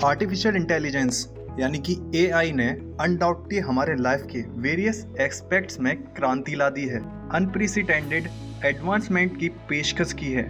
Artificial intelligence यानी कि AI ने अनडाउटली हमारे लाइफ के वेरियस एस्पेक्ट्स में क्रांति ला दी है, अनप्रेसिडेंटेड एडवांसमेंट की पेशकश की है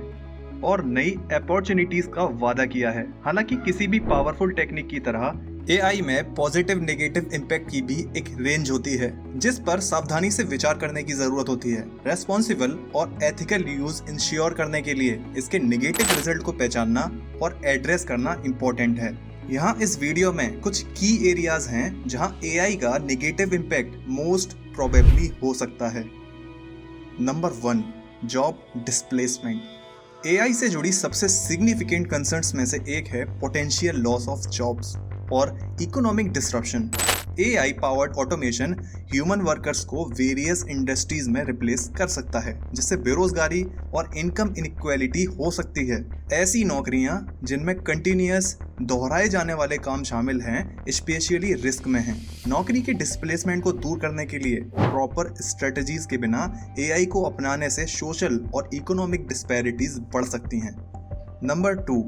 और नई अपॉर्चुनिटीज का वादा किया है। हालांकि किसी भी पावरफुल टेक्निक की तरह एआई में पॉजिटिव नेगेटिव इम्पैक्ट की भी एक रेंज होती है, जिस पर सावधानी से विचार करने की जरूरत होती है। रेस्पॉन्सिबल और एथिकल यूज इंश्योर करने के लिए इसके नेगेटिव रिजल्ट को पहचानना और एड्रेस करना इम्पोर्टेंट है। यहाँ इस वीडियो में कुछ की एरियाज हैं जहाँ एआई का नेगेटिव इम्पैक्ट मोस्ट प्रोबेबली हो सकता है। Number 1, job displacement. एआई से जुड़ी सबसे सिग्निफिकेंट कंसर्न्स में से एक है पोटेंशियल लॉस ऑफ जॉब्स और economic disruption. AI powered automation human workers को वेरियस इंडस्ट्रीज में रिप्लेस कर सकता है, जिससे बेरोजगारी और इनकम इनइक्वालिटी हो सकती है। ऐसी नौकरियां जिनमें कंटिन्यूअस दोहराए जाने वाले काम शामिल हैं, स्पेशली रिस्क में हैं। नौकरी के डिस्प्लेसमेंट को दूर करने के लिए प्रॉपर स्ट्रेटजीज के बिना एआई को अपनाने से सोशल और इकोनॉमिक डिस्पैरिटीज बढ़ सकती हैं। नंबर 2,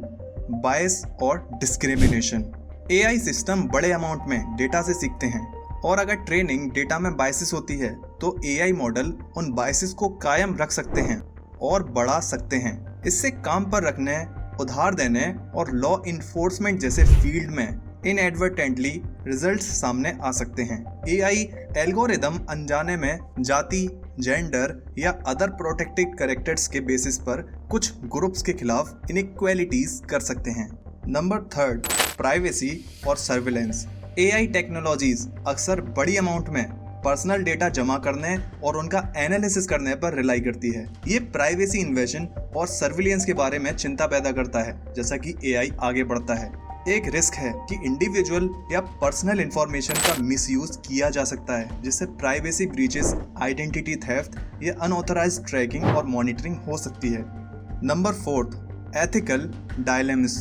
बायस और डिस्क्रिमिनेशन। एआई सिस्टम बड़े अमाउंट में डेटा से सीखते हैं और अगर ट्रेनिंग डेटा में बायसेस होती है तो एआई मॉडल उन बायसेस को कायम रख सकते हैं और बढ़ा सकते हैं। इससे काम पर रखने, उधार देने और लॉ इन्फोर्समेंट जैसे फील्ड में इनएडवर्टेंटली रिजल्ट्स सामने आ सकते हैं। एआई एल्गोरिदम अनजाने में जाति, जेंडर या अदर प्रोटेक्टेड कैरेक्टर्स के बेसिस पर कुछ ग्रुप्स के खिलाफ इनइक्वालिटीज कर सकते हैं। नंबर 3, प्राइवेसी और सर्विलेंस। एआई टेक्नोलॉजीज अक्सर बड़ी अमाउंट में पर्सनल डेटा जमा करने और उनका एनालिसिस करने पर रिलाई करती है। ये प्राइवेसी इन्वेजन और सर्विलेंस के बारे में चिंता पैदा करता है। जैसा कि एआई आगे बढ़ता है, एक रिस्क है कि इंडिविजुअल या पर्सनल इंफॉर्मेशन का मिसयूज किया जा सकता है, जिससे प्राइवेसी ब्रीचेस, आइडेंटिटी थेफ्ट या अनऑथराइज्ड ट्रैकिंग और मॉनिटरिंग हो सकती है। Number 4, ethical dilemmas.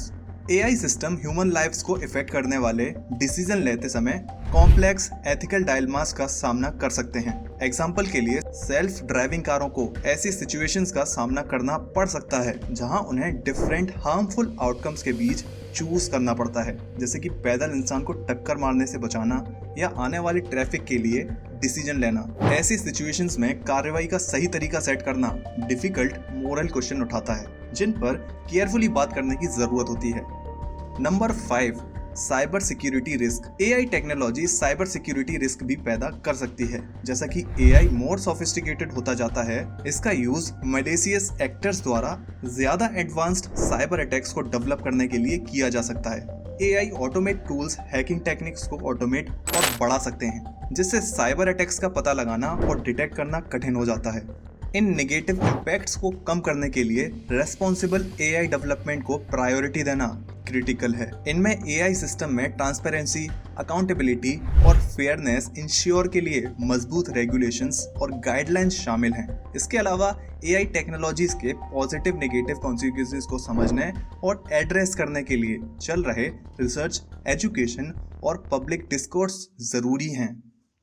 AI system human lives को इफेक्ट करने वाले डिसीजन लेते समय कॉम्प्लेक्स एथिकल डायलेमास का सामना कर सकते हैं। एग्जाम्पल के लिए, सेल्फ ड्राइविंग कारों को ऐसी सिचुएशंस का सामना करना पड़ सकता है जहां उन्हें डिफरेंट हार्मफुल आउटकम्स के बीच चूज करना पड़ता है, जैसे कि पैदल इंसान को टक्कर मारने से बचाना या आने वाली ट्रैफिक के लिए डिसीजन लेना। ऐसी सिचुएशंस में कार्रवाई का सही तरीका सेट करना डिफिकल्ट मोरल क्वेश्चन उठाता है, जिन पर केयरफुली बात करने की जरूरत होती है। Number 5, cyber security risk. AI technology cyber security risk भी पैदा कर सकती है। जैसा कि एआई मोर सोफिस्टिकेटेड होता जाता है, इसका यूज मैलिशियस एक्टर्स द्वारा ज्यादा एडवांस्ड साइबर अटैक्स को डेवलप करने के लिए किया जा सकता है। AI automate tools hacking techniques को ऑटोमेट और बढ़ा सकते हैं, जिससे साइबर अटैक्स का पता लगाना और डिटेक्ट करना कठिन हो जाता है। इन नेगेटिव इम्पैक्ट्स को कम करने के लिए रेस्पॉन्सिबल एआई डेवलपमेंट को प्रायोरिटी देना क्रिटिकल है। इनमें एआई सिस्टम में ट्रांसपेरेंसी, अकाउंटेबिलिटी और फेयरनेस इंश्योर के लिए मजबूत रेगुलेशंस और गाइडलाइंस शामिल हैं। इसके अलावा एआई टेक्नोलॉजीज के पॉजिटिव नेगेटिव कॉन्सिक्वेंसेस को समझने और एड्रेस करने के लिए चल रहे रिसर्च, एजुकेशन और पब्लिक डिस्कोर्स जरूरी हैं।